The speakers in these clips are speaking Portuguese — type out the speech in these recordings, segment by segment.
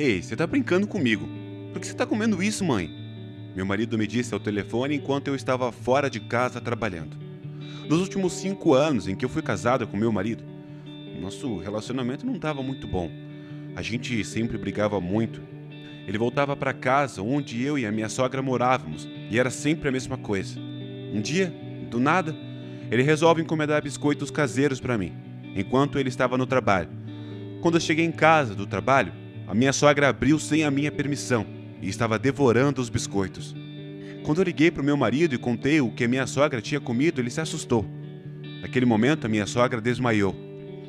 Ei, você tá brincando comigo? Por que você tá comendo isso, mãe? Meu marido me disse ao telefone enquanto eu estava fora de casa trabalhando. Nos últimos 5 anos em que eu fui casado com meu marido, nosso relacionamento não estava muito bom. A gente sempre brigava muito. Ele voltava para casa onde eu e a minha sogra morávamos e era sempre a mesma coisa. Um dia, do nada, ele resolve encomendar biscoitos caseiros para mim, enquanto ele estava no trabalho. Quando eu cheguei em casa do trabalho, a minha sogra abriu sem a minha permissão e estava devorando os biscoitos. Quando eu liguei para o meu marido e contei o que a minha sogra tinha comido, ele se assustou. Naquele momento, a minha sogra desmaiou.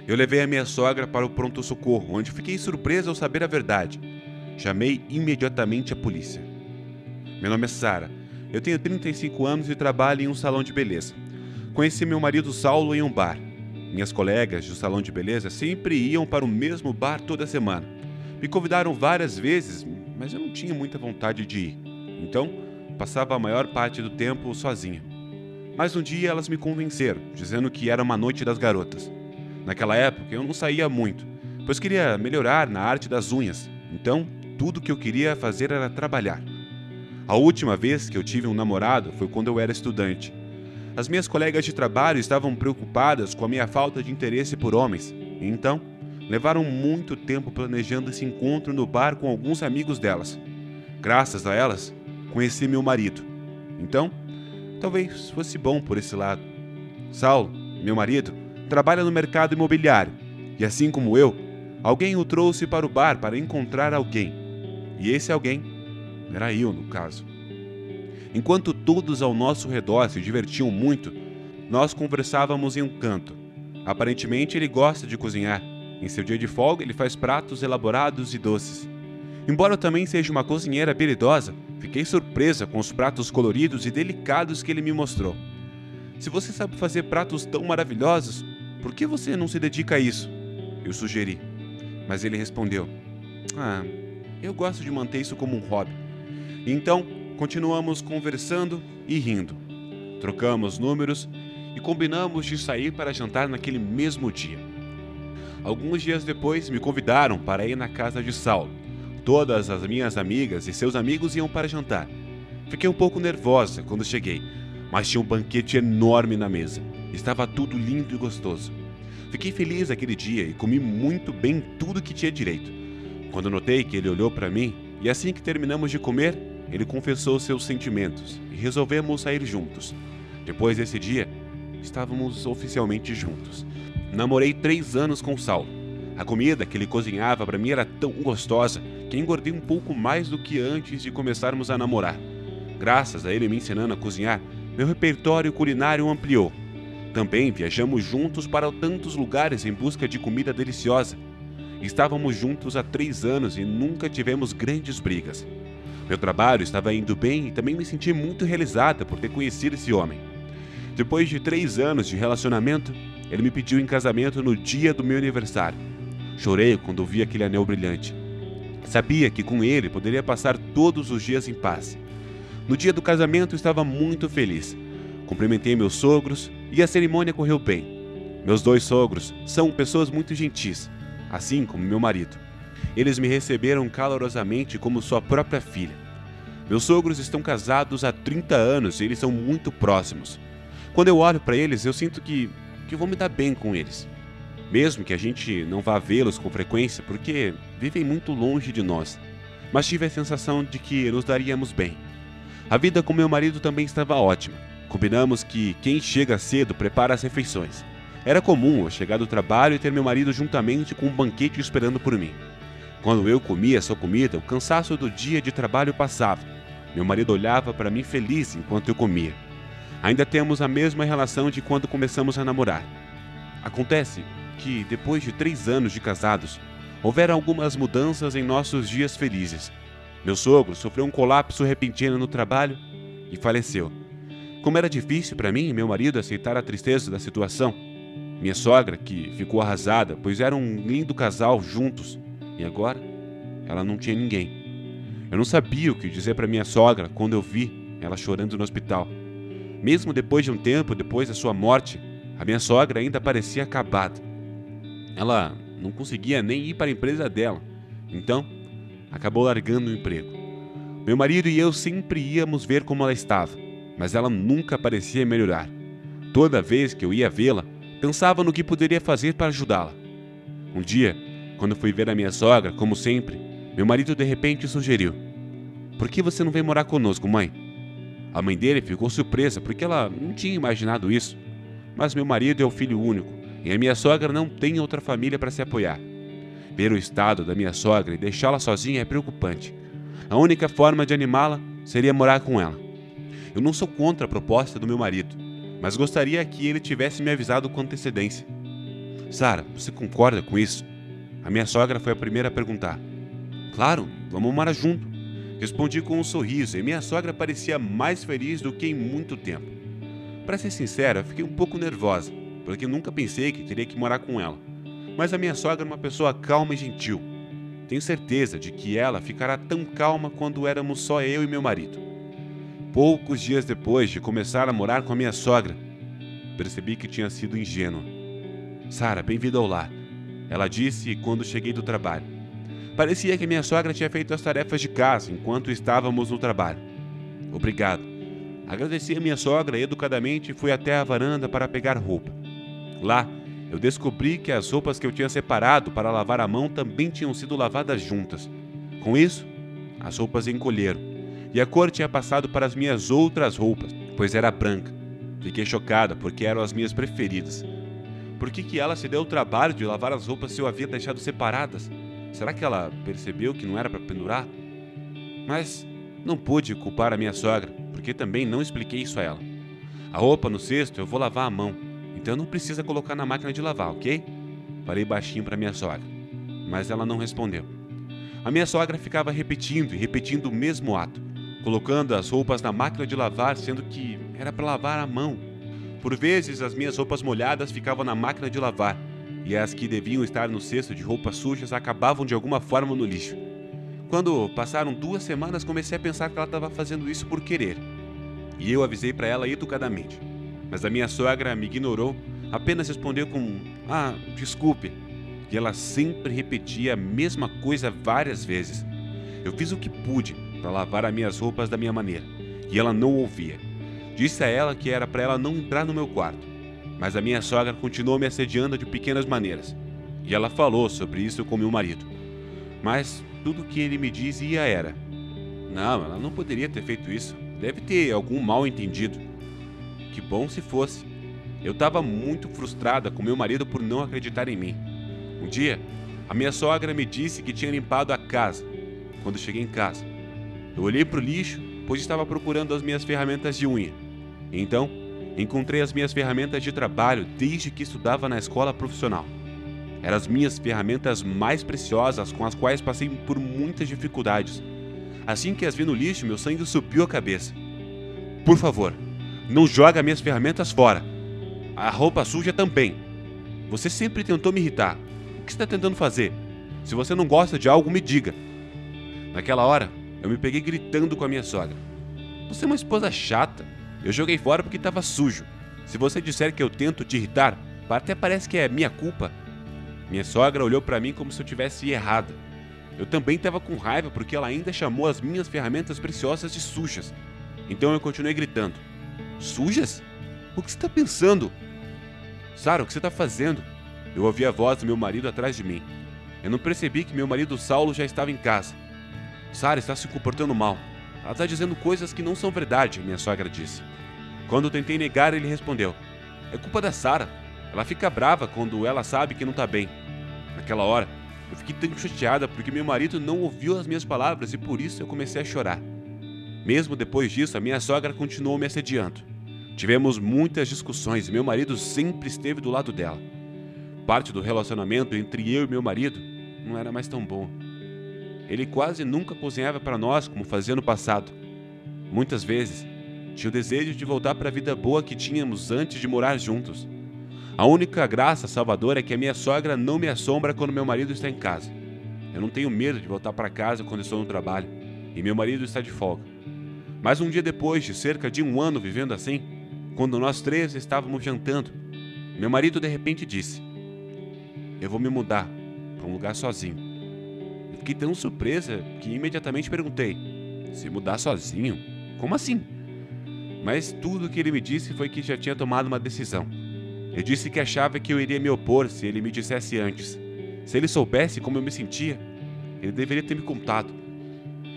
Eu levei a minha sogra para o pronto-socorro, onde fiquei surpresa ao saber a verdade. Chamei imediatamente a polícia. Meu nome é Sara. Eu tenho 35 anos e trabalho em um salão de beleza. Conheci meu marido Saulo em um bar. Minhas colegas do salão de beleza sempre iam para o mesmo bar toda semana. Me convidaram várias vezes, mas eu não tinha muita vontade de ir. Então, passava a maior parte do tempo sozinha. Mas um dia elas me convenceram, dizendo que era uma noite das garotas. Naquela época eu não saía muito, pois queria melhorar na arte das unhas. Então, tudo que eu queria fazer era trabalhar. A última vez que eu tive um namorado foi quando eu era estudante. As minhas colegas de trabalho estavam preocupadas com a minha falta de interesse por homens. E então, levaram muito tempo planejando esse encontro no bar com alguns amigos delas. Graças a elas, conheci meu marido. Então, talvez fosse bom por esse lado. Saulo, meu marido, trabalha no mercado imobiliário. E assim como eu, alguém o trouxe para o bar para encontrar alguém. E esse alguém era eu, no caso. Enquanto todos ao nosso redor se divertiam muito, nós conversávamos em um canto. Aparentemente ele gosta de cozinhar. Em seu dia de folga ele faz pratos elaborados e doces. Embora eu também seja uma cozinheira habilidosa, fiquei surpresa com os pratos coloridos e delicados que ele me mostrou. Se você sabe fazer pratos tão maravilhosos, por que você não se dedica a isso? Eu sugeri. Mas ele respondeu: eu gosto de manter isso como um hobby. Então, continuamos conversando e rindo. Trocamos números e combinamos de sair para jantar naquele mesmo dia. Alguns dias depois, me convidaram para ir na casa de Saulo. Todas as minhas amigas e seus amigos iam para jantar. Fiquei um pouco nervosa quando cheguei, mas tinha um banquete enorme na mesa. Estava tudo lindo e gostoso. Fiquei feliz aquele dia e comi muito bem tudo que tinha direito. Quando notei que ele olhou para mim, e assim que terminamos de comer, ele confessou seus sentimentos e resolvemos sair juntos. Depois desse dia, estávamos oficialmente juntos. Namorei 3 anos com Saulo. A comida que ele cozinhava para mim era tão gostosa que engordei um pouco mais do que antes de começarmos a namorar. Graças a ele me ensinando a cozinhar, meu repertório culinário ampliou. Também viajamos juntos para tantos lugares em busca de comida deliciosa. Estávamos juntos há 3 anos e nunca tivemos grandes brigas. Meu trabalho estava indo bem e também me senti muito realizada por ter conhecido esse homem. Depois de 3 anos de relacionamento, ele me pediu em casamento no dia do meu aniversário. Chorei quando vi aquele anel brilhante. Sabia que com ele poderia passar todos os dias em paz. No dia do casamento estava muito feliz. Cumprimentei meus sogros e a cerimônia correu bem. Meus 2 sogros são pessoas muito gentis, assim como meu marido. Eles me receberam calorosamente como sua própria filha. Meus sogros estão casados há 30 anos e eles são muito próximos. Quando eu olho para eles, eu sinto que vou me dar bem com eles. Mesmo que a gente não vá vê-los com frequência, porque vivem muito longe de nós. Mas tive a sensação de que nos daríamos bem. A vida com meu marido também estava ótima. Combinamos que quem chega cedo prepara as refeições. Era comum eu chegar do trabalho e ter meu marido juntamente com um banquete esperando por mim. Quando eu comia sua comida, o cansaço do dia de trabalho passava. Meu marido olhava para mim feliz enquanto eu comia. Ainda temos a mesma relação de quando começamos a namorar. Acontece que, depois de 3 anos de casados, houveram algumas mudanças em nossos dias felizes. Meu sogro sofreu um colapso repentino no trabalho e faleceu. Como era difícil para mim e meu marido aceitar a tristeza da situação. Minha sogra, que ficou arrasada, pois eram um lindo casal juntos, e agora ela não tinha ninguém. Eu não sabia o que dizer para minha sogra quando eu vi ela chorando no hospital. Mesmo depois de um tempo depois da sua morte, a minha sogra ainda parecia acabada. Ela não conseguia nem ir para a empresa dela. Então, acabou largando o emprego. Meu marido e eu sempre íamos ver como ela estava, mas ela nunca parecia melhorar. Toda vez que eu ia vê-la, pensava no que poderia fazer para ajudá-la. Um dia, quando fui ver a minha sogra, como sempre, meu marido de repente sugeriu: "Por que você não vem morar conosco, mãe?" A mãe dele ficou surpresa porque ela não tinha imaginado isso. Mas meu marido é o filho único e a minha sogra não tem outra família para se apoiar. Ver o estado da minha sogra e deixá-la sozinha é preocupante. A única forma de animá-la seria morar com ela. Eu não sou contra a proposta do meu marido, mas gostaria que ele tivesse me avisado com antecedência. Sara, você concorda com isso? A minha sogra foi a primeira a perguntar. Claro, vamos morar junto. Respondi com um sorriso e minha sogra parecia mais feliz do que em muito tempo. Para ser sincero, eu fiquei um pouco nervosa, porque nunca pensei que teria que morar com ela. Mas a minha sogra é uma pessoa calma e gentil. Tenho certeza de que ela ficará tão calma quando éramos só eu e meu marido. Poucos dias depois de começar a morar com a minha sogra, percebi que tinha sido ingênua. Sara, bem-vinda ao lar, ela disse quando cheguei do trabalho. Parecia que minha sogra tinha feito as tarefas de casa enquanto estávamos no trabalho. Obrigado. Agradeci a minha sogra educadamente e fui até a varanda para pegar roupa. Lá, eu descobri que as roupas que eu tinha separado para lavar à mão também tinham sido lavadas juntas. Com isso, as roupas encolheram e a cor tinha passado para as minhas outras roupas, pois era branca. Fiquei chocada porque eram as minhas preferidas. Por que ela se deu o trabalho de lavar as roupas se eu havia deixado separadas? Será que ela percebeu que não era para pendurar? Mas não pude culpar a minha sogra, porque também não expliquei isso a ela. A roupa no cesto eu vou lavar à mão, então não precisa colocar na máquina de lavar, ok? Falei baixinho para minha sogra, mas ela não respondeu. A minha sogra ficava repetindo e repetindo o mesmo ato, colocando as roupas na máquina de lavar, sendo que era para lavar à mão. Por vezes as minhas roupas molhadas ficavam na máquina de lavar, e as que deviam estar no cesto de roupas sujas acabavam de alguma forma no lixo. Quando passaram 2 semanas, comecei a pensar que ela estava fazendo isso por querer. E eu avisei para ela educadamente. Mas a minha sogra me ignorou, apenas respondeu com desculpe. E ela sempre repetia a mesma coisa várias vezes. Eu fiz o que pude para lavar as minhas roupas da minha maneira, e ela não ouvia. Disse a ela que era para ela não entrar no meu quarto. Mas a minha sogra continuou me assediando de pequenas maneiras. E ela falou sobre isso com meu marido. Mas tudo o que ele me dizia era: não, ela não poderia ter feito isso. Deve ter algum mal entendido. Que bom se fosse. Eu estava muito frustrada com meu marido por não acreditar em mim. Um dia, a minha sogra me disse que tinha limpado a casa. Quando cheguei em casa, eu olhei para o lixo, pois estava procurando as minhas ferramentas de unha. Então, encontrei as minhas ferramentas de trabalho desde que estudava na escola profissional. Eram as minhas ferramentas mais preciosas, com as quais passei por muitas dificuldades. Assim que as vi no lixo, meu sangue subiu à cabeça. Por favor, não joga minhas ferramentas fora. A roupa suja também. Você sempre tentou me irritar. O que você está tentando fazer? Se você não gosta de algo, me diga. Naquela hora, eu me peguei gritando com a minha sogra. Você é uma esposa chata. Eu joguei fora porque estava sujo. Se você disser que eu tento te irritar, até parece que é minha culpa. Minha sogra olhou para mim como se eu tivesse errada. Eu também estava com raiva porque ela ainda chamou as minhas ferramentas preciosas de sujas. Então eu continuei gritando. Sujas? O que você está pensando? Sara, o que você está fazendo? Eu ouvi a voz do meu marido atrás de mim. Eu não percebi que meu marido Saulo já estava em casa. Sara está se comportando mal. Ela está dizendo coisas que não são verdade, minha sogra disse. Quando eu tentei negar, ele respondeu: é culpa da Sara. Ela fica brava quando ela sabe que não está bem. Naquela hora, eu fiquei tão chateada porque meu marido não ouviu as minhas palavras e por isso eu comecei a chorar. Mesmo depois disso, a minha sogra continuou me assediando. Tivemos muitas discussões e meu marido sempre esteve do lado dela. Parte do relacionamento entre eu e meu marido não era mais tão bom. Ele quase nunca cozinhava para nós como fazia no passado. Muitas vezes, tinha o desejo de voltar para a vida boa que tínhamos antes de morar juntos. A única graça salvadora é que a minha sogra não me assombra quando meu marido está em casa. Eu não tenho medo de voltar para casa quando estou no trabalho, e meu marido está de folga. Mas um dia depois de cerca de 1 ano vivendo assim, quando nós 3 estávamos jantando, meu marido de repente disse: eu vou me mudar para um lugar sozinho. Fiquei tão surpresa que imediatamente perguntei: se mudar sozinho? Como assim? Mas tudo o que ele me disse foi que já tinha tomado uma decisão. Ele disse que achava que eu iria me opor se ele me dissesse antes. Se ele soubesse como eu me sentia, ele deveria ter me contado.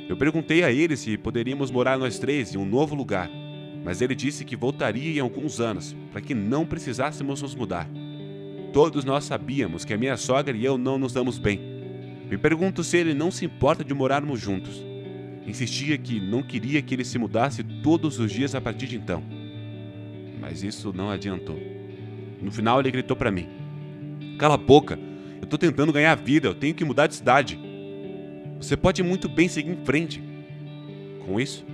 Eu perguntei a ele se poderíamos morar nós três em um novo lugar, mas ele disse que voltaria em alguns anos, para que não precisássemos nos mudar. Todos nós sabíamos que a minha sogra e eu não nos damos bem. Me pergunto se ele não se importa de morarmos juntos. Insistia que não queria que ele se mudasse todos os dias a partir de então. Mas isso não adiantou. No final ele gritou para mim: cala a boca, eu tô tentando ganhar vida, eu tenho que mudar de cidade. Você pode muito bem seguir em frente. Com isso,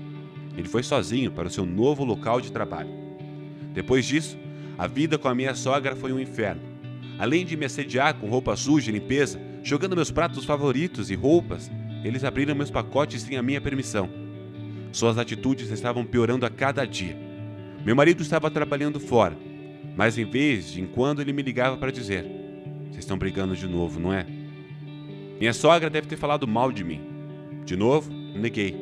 ele foi sozinho para o seu novo local de trabalho. Depois disso, a vida com a minha sogra foi um inferno. Além de me assediar com roupa suja e limpeza, jogando meus pratos favoritos e roupas, eles abriram meus pacotes sem a minha permissão. Suas atitudes estavam piorando a cada dia. Meu marido estava trabalhando fora, mas em vez de em quando ele me ligava para dizer: vocês estão brigando de novo, não é? Minha sogra deve ter falado mal de mim. De novo, neguei.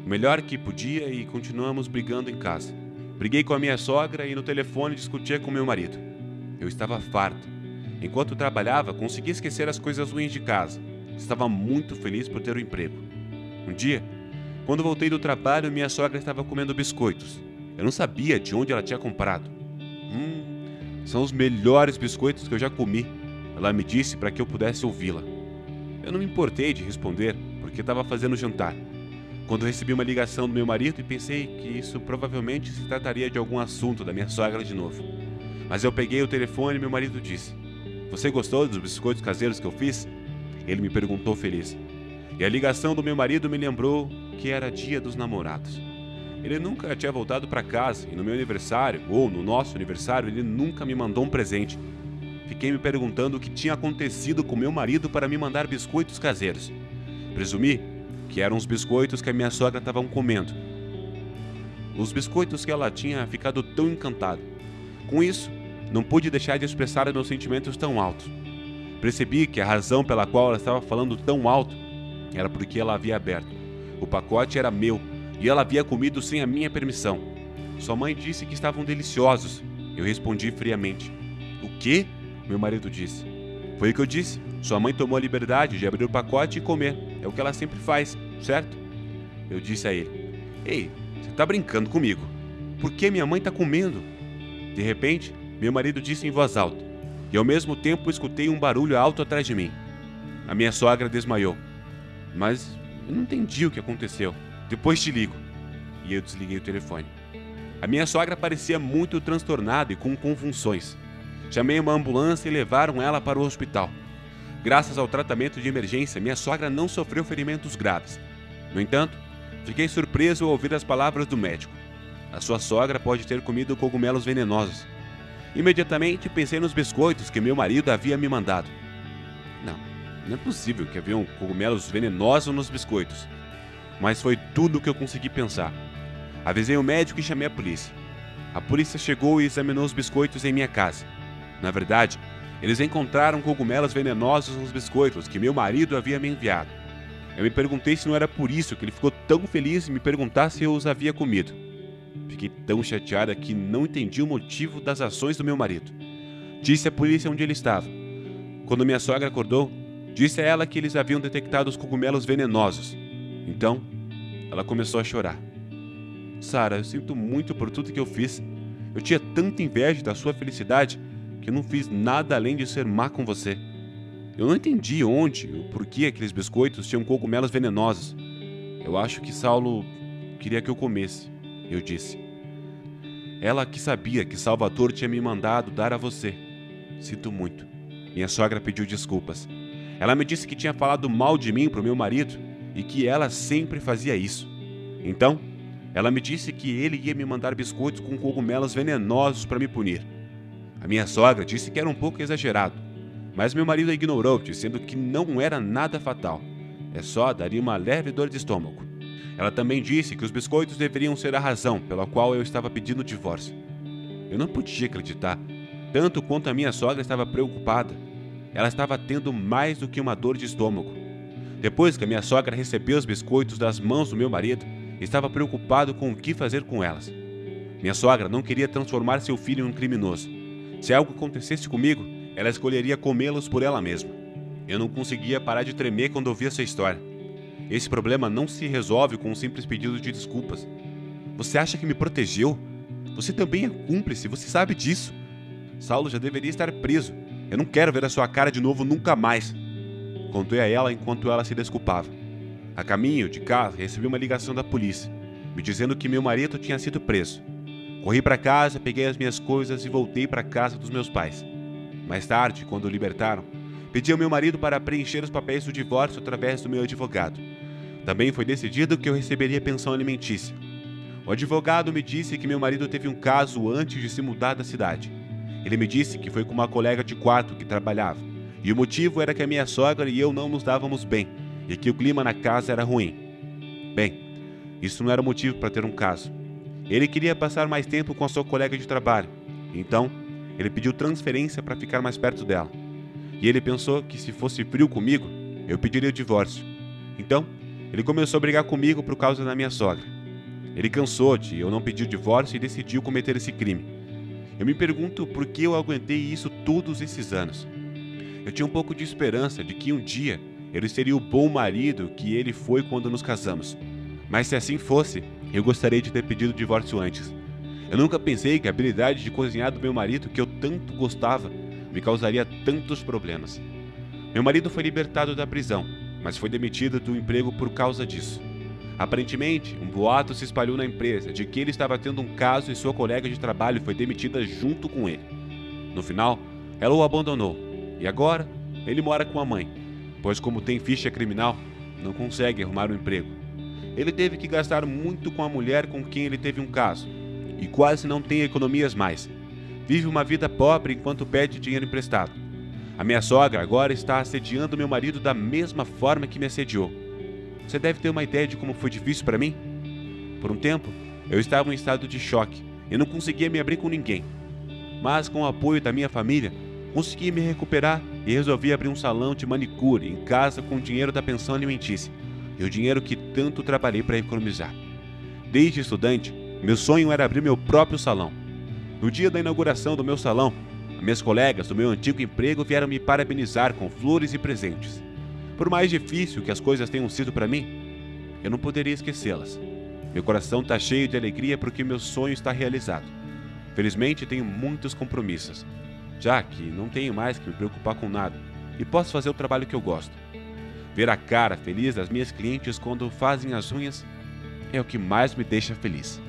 O melhor que podia e continuamos brigando em casa. Briguei com a minha sogra e no telefone discutia com meu marido. Eu estava farto. Enquanto trabalhava, consegui esquecer as coisas ruins de casa. Estava muito feliz por ter um emprego. Um dia, quando voltei do trabalho, minha sogra estava comendo biscoitos. Eu não sabia de onde ela tinha comprado. São os melhores biscoitos que eu já comi. Ela me disse para que eu pudesse ouvi-la. Eu não me importei de responder, porque estava fazendo jantar, quando recebi uma ligação do meu marido e pensei que isso provavelmente se trataria de algum assunto da minha sogra de novo. Mas eu peguei o telefone e meu marido disse: você gostou dos biscoitos caseiros que eu fiz? Ele me perguntou feliz. E a ligação do meu marido me lembrou que era dia dos namorados. Ele nunca tinha voltado para casa e no meu aniversário, ou no nosso aniversário, ele nunca me mandou um presente. Fiquei me perguntando o que tinha acontecido com meu marido para me mandar biscoitos caseiros. Presumi que eram os biscoitos que a minha sogra estava comendo. Os biscoitos que ela tinha ficado tão encantada. Com isso, não pude deixar de expressar meus sentimentos tão altos. Percebi que a razão pela qual ela estava falando tão alto era porque ela havia aberto. O pacote era meu e ela havia comido sem a minha permissão. Sua mãe disse que estavam deliciosos. Eu respondi friamente: o quê? Meu marido disse: foi o que eu disse. Sua mãe tomou a liberdade de abrir o pacote e comer. É o que ela sempre faz, certo? Eu disse a ele: ei, você tá brincando comigo. Por que minha mãe tá comendo? De repente, meu marido disse em voz alta, e ao mesmo tempo escutei um barulho alto atrás de mim. A minha sogra desmaiou. Mas eu não entendi o que aconteceu. Depois te ligo. E eu desliguei o telefone. A minha sogra parecia muito transtornada e com convulsões. Chamei uma ambulância e levaram ela para o hospital. Graças ao tratamento de emergência, minha sogra não sofreu ferimentos graves. No entanto, fiquei surpreso ao ouvir as palavras do médico. A sua sogra pode ter comido cogumelos venenosos. Imediatamente pensei nos biscoitos que meu marido havia me mandado. Não é possível que haviam cogumelos venenosos nos biscoitos. Mas foi tudo o que eu consegui pensar. Avisei o médico e chamei a polícia. A polícia chegou e examinou os biscoitos em minha casa. Na verdade, eles encontraram cogumelos venenosos nos biscoitos que meu marido havia me enviado. Eu me perguntei se não era por isso que ele ficou tão feliz em me perguntar se eu os havia comido. Fiquei tão chateada que não entendi o motivo das ações do meu marido. Disse à polícia onde ele estava. Quando minha sogra acordou, disse a ela que eles haviam detectado os cogumelos venenosos. Então, ela começou a chorar. Sara, eu sinto muito por tudo que eu fiz. Eu tinha tanta inveja da sua felicidade que eu não fiz nada além de ser má com você. Eu não entendi onde ou por que aqueles biscoitos tinham cogumelos venenosos. Eu acho que Saulo queria que eu comesse, eu disse. Ela que sabia que Salvador tinha me mandado dar a você. Sinto muito. Minha sogra pediu desculpas. Ela me disse que tinha falado mal de mim para o meu marido e que ela sempre fazia isso. Então, ela me disse que ele ia me mandar biscoitos com cogumelos venenosos para me punir. A minha sogra disse que era um pouco exagerado, mas meu marido a ignorou, dizendo que não era nada fatal. É só daria uma leve dor de estômago. Ela também disse que os biscoitos deveriam ser a razão pela qual eu estava pedindo o divórcio. Eu não podia acreditar, tanto quanto a minha sogra estava preocupada. Ela estava tendo mais do que uma dor de estômago. Depois que a minha sogra recebeu os biscoitos das mãos do meu marido, estava preocupado com o que fazer com elas. Minha sogra não queria transformar seu filho em um criminoso. Se algo acontecesse comigo, ela escolheria comê-los por ela mesma. Eu não conseguia parar de tremer quando ouvia essa história. Esse problema não se resolve com um simples pedido de desculpas. Você acha que me protegeu? Você também é cúmplice, você sabe disso. Saulo já deveria estar preso. Eu não quero ver a sua cara de novo nunca mais. Contei a ela enquanto ela se desculpava. A caminho de casa, recebi uma ligação da polícia, me dizendo que meu marido tinha sido preso. Corri para casa, peguei as minhas coisas e voltei para a casa dos meus pais. Mais tarde, quando o libertaram, pedi ao meu marido para preencher os papéis do divórcio através do meu advogado. Também foi decidido que eu receberia pensão alimentícia. O advogado me disse que meu marido teve um caso antes de se mudar da cidade. Ele me disse que foi com uma colega de quarto que trabalhava, e o motivo era que a minha sogra e eu não nos dávamos bem, e que o clima na casa era ruim. Bem, isso não era motivo para ter um caso. Ele queria passar mais tempo com a sua colega de trabalho, então ele pediu transferência para ficar mais perto dela. E ele pensou que se fosse frio comigo, eu pediria o divórcio. Então, ele começou a brigar comigo por causa da minha sogra. Ele cansou de eu não pedir o divórcio e decidiu cometer esse crime. Eu me pergunto por que eu aguentei isso todos esses anos. Eu tinha um pouco de esperança de que um dia ele seria o bom marido que ele foi quando nos casamos. Mas se assim fosse, eu gostaria de ter pedido o divórcio antes. Eu nunca pensei que a habilidade de cozinhar do meu marido, que eu tanto gostava, me causaria tantos problemas. Meu marido foi libertado da prisão, mas foi demitido do emprego por causa disso. Aparentemente, um boato se espalhou na empresa de que ele estava tendo um caso e sua colega de trabalho foi demitida junto com ele. No final, ela o abandonou e agora ele mora com a mãe, pois como tem ficha criminal, não consegue arrumar um emprego. Ele teve que gastar muito com a mulher com quem ele teve um caso e quase não tem economias mais. Vive uma vida pobre enquanto pede dinheiro emprestado. A minha sogra agora está assediando meu marido da mesma forma que me assediou. Você deve ter uma ideia de como foi difícil para mim? Por um tempo, eu estava em estado de choque e não conseguia me abrir com ninguém. Mas com o apoio da minha família, consegui me recuperar e resolvi abrir um salão de manicure em casa com o dinheiro da pensão alimentícia e o dinheiro que tanto trabalhei para economizar. Desde estudante, meu sonho era abrir meu próprio salão. No dia da inauguração do meu salão, minhas colegas do meu antigo emprego vieram me parabenizar com flores e presentes. Por mais difícil que as coisas tenham sido para mim, eu não poderia esquecê-las. Meu coração está cheio de alegria porque meu sonho está realizado. Felizmente tenho muitos compromissos, já que não tenho mais que me preocupar com nada e posso fazer o trabalho que eu gosto. Ver a cara feliz das minhas clientes quando fazem as unhas é o que mais me deixa feliz.